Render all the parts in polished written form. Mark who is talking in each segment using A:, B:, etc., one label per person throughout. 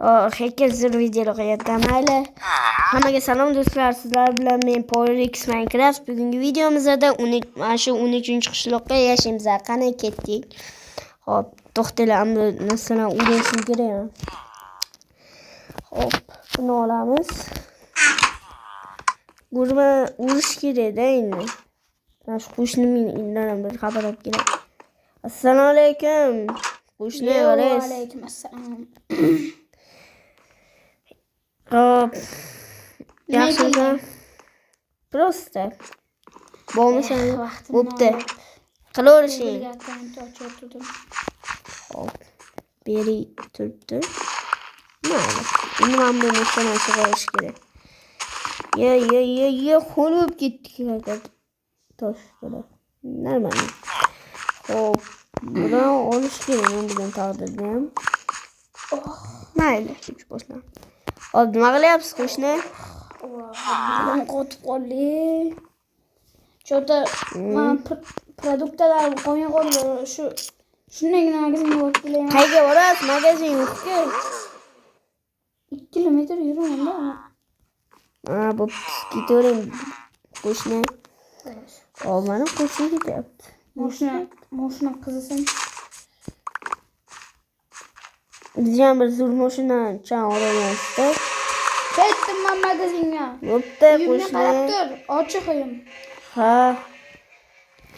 A: Hacker video qilyapman. Mayli. Hammaga salom do'stlar. Sizlar bilan men Polix Minecraft. Bugungi videomizda mana shu 13-qishloqqa yashaymiz. Qani ketdik. Hop, to'xtanglar, masalan, urishim kerak. Hop, buni olamiz. Urish kerak-da endi. Mana shu qo'shnining indan bir xabar olib keladi. Assalomu alaykum. Qo'shni Vares.
B: Va alaykum assalom.
A: Hop. Yaxshimi? Просто. Bo'lmasa, bo'pti. Qilaverishing. Hop. Beri turibdi. Mayli. Endi men buni ishonishga qo'yish kerak. Ye, qo'lib ketdik haqiqat. Tosh bilan. Nima? Hop. Buni olish kerak men bugun taqdirda ham. Mayli, hech boshlan. Hop, nima qilyapsiz qo'shni?
B: Bilan qotib qoldi. Chota men produktlar qo'yib qoldi. Shundan magazinga borib kelaman.
A: Qayerga borasiz? Magazin yo'q-ku.
B: 2 kilometr yuraman-da.
A: Bu ketavering qo'shni. Hop, mana qo'shni ketyapti.
B: Mashina qizasan.
A: Bizga bir zo'r mashina chan olaverishdi.
B: Ketdim men magazinga.
A: Bo'pti,
B: Uyimga
A: qo'shni.
B: qarab tur, ochiq uyim.
A: Ha.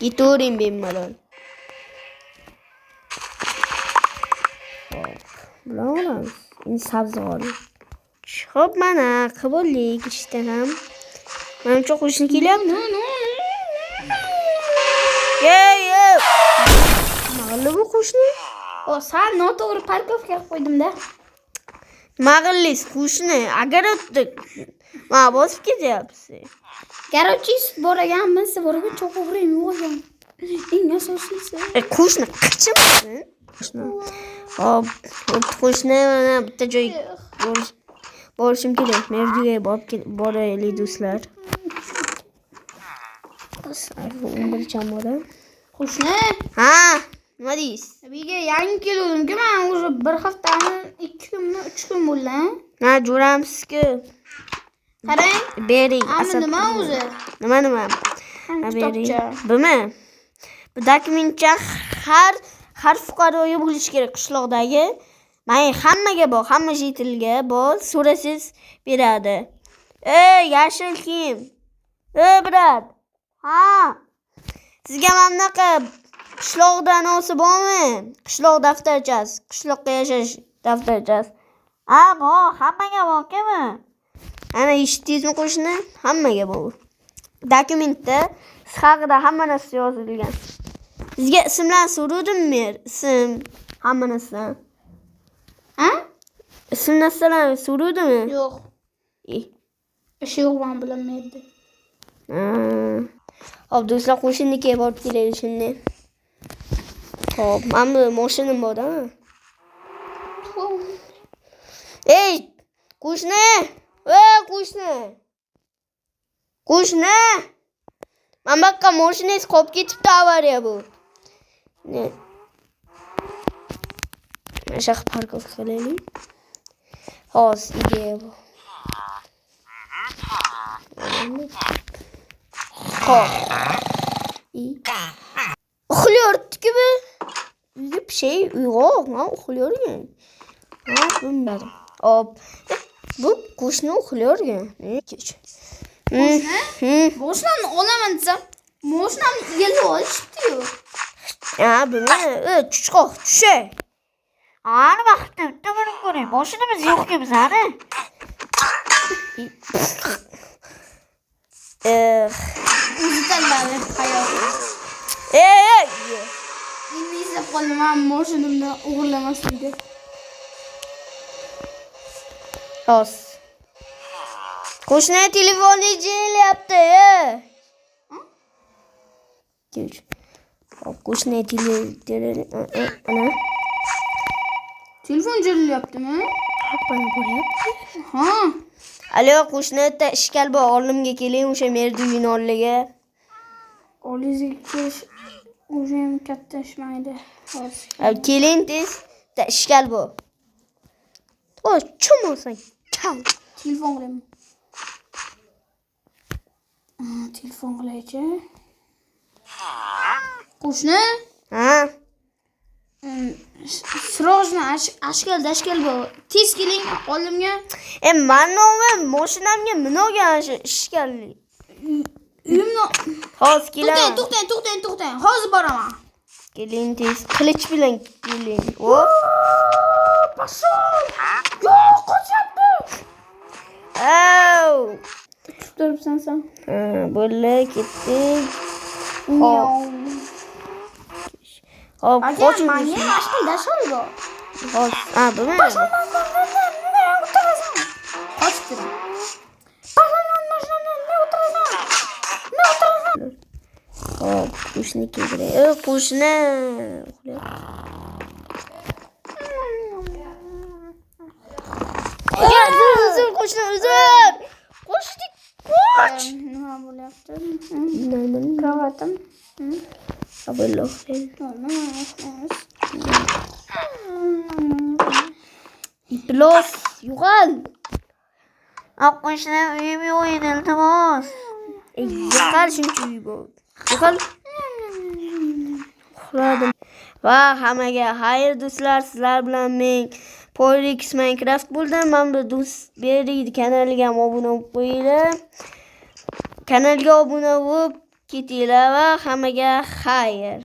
A: Ketavering bemalol. Hop, bular olamiz. Endi sabzi oling. Hop, mana qildik ishda ham. Menimcha qo'shni kelyapti. Nima bu qo'shni?
B: Sen noto'g'ri parkovka qilib qo'ydim-da.
A: Mag'illis qo'shni, agar o'tdik. Mana bosib ketyapsiz.
B: Garochis boraganmiz, boragan cho'qig'im yo'qgan. Eng asosiysi.
A: Qo'shni qachonmisan? Qo'shni. Hop, qo'shni mana bitta joyga borishim kerak. Mevzuga boraylik do'stlar. Sayfa 11 chamada.
B: Qo'shni.
A: Ha, nima deysiz?
B: Biga yangi keldim-ku, men уже bir haftami, 2 kunmi, 3 kun bo'ldi.
A: Ha, jo'ramsiz-ku.
B: Qarang.
A: Bering.
B: Ammo nima o'zi?
A: Nima? Bering. Bumi? Bu dokumentcha har fuqaroga bo'lishi kerak qishloqdagi. Mana hammaga bor, hamma yetilga bor, so'rasangiz beradi. Yashil kiyim. Brat. Ha. Sizga mana bunaqa qishloqdan olsa bormi? Qishloq daftarchasi, qishloqqa yashash daftarchasi. Ha, bor, hammaga bormi? Ana eshitdingizmi qo'shni? Hammaga bor. Dokumentda siz haqida hamma narsa yozilgan. Sizga ismlarni so'radimmi? Ism, hamma narsa.
B: Ha?
A: Ism narsalarni so'radimmi?
B: Yo'q. Ish yo'q, men bilmaydi.
A: Hop, do'stlar, qo'shniga borib kelaylik shunday. Hop, mana bu mashinam bor-da. Ey, qo'shni! Qo'shni! Mana bu yoqqa mashinangiz qolib ketibdi, avariya bu. Ne? Mana shu parkovka qilaylik. Hozir ideya bu. Hop. Uxlayapti-ku bu. Uyga bir şey uyg'oq, men uxlayapman. Ha, bilmadim. Hop. Bu qo'shni uxlayapgan.
B: Moshinani olaman desam, moshinani egalab olishdi-yu.
A: Ha, buni chuchqoq, tushay. Ana vaqtda buni ko'ring. Mashinamiz yo'q-ku bizani.
B: O'zidan hayot. Endi eslab qoldim, men mashinamni o'g'irlamaslikda.
A: Hos. Qo'shni telefonni jilyapti. Kelch. Hop, qo'shni
B: Telefon jilyaptimi?
A: Mana bo'lyapti.
B: Ha.
A: Alo, qo'shni, ishkal bor, olimga keling, o'sha merduyning oldiga.
B: Olizga kelish o'zi ham katta ishmaydi.
A: Keling tez, ishkal bor. O kim olsan kal.
B: Telefon qilaman. Telefon qilaychi. Qo'shni.
A: Ha?
B: Sirojni ashkal bu. Tez keling oldimga.
A: Manovi mashinamga minolgan shu ishkalli.
B: Uyimni
A: Hozir kelaman.
B: To'xtang. Hozir boraman.
A: Keling tez qilich bilan keling. Hop.
B: Pashol. Yo'q, qochyapti.
A: Au!
B: Turibsan sen.
A: Bo'ldi, ketdik. Hop,
B: Aka,
A: qoching.
B: menga mashqil dashol bu.
A: Hop, buni.
B: Qochib turing.
A: Hop, qo'shni keldi. Qo'shni. Uzr, qo'shni, uzr. Qo'shdik, qoch.
B: Nima bo'lyapti?
A: Nima?
B: Kravatim.
A: Abolloh. Iblos, yo'qol. Qo'shni uyim yo'q edi, iltimos. Yo'qol shuncha uy bor. Yo'qol. Uxladim. Va hammaga xayr do'stlar, sizlar bilan men Poyrex Minecraft bo'ldim. Men bu do'st berdik kanaliga obuna bo'lib qo'yinglar. Kanalga obuna bo'lib ketinglar va hammaga xayr.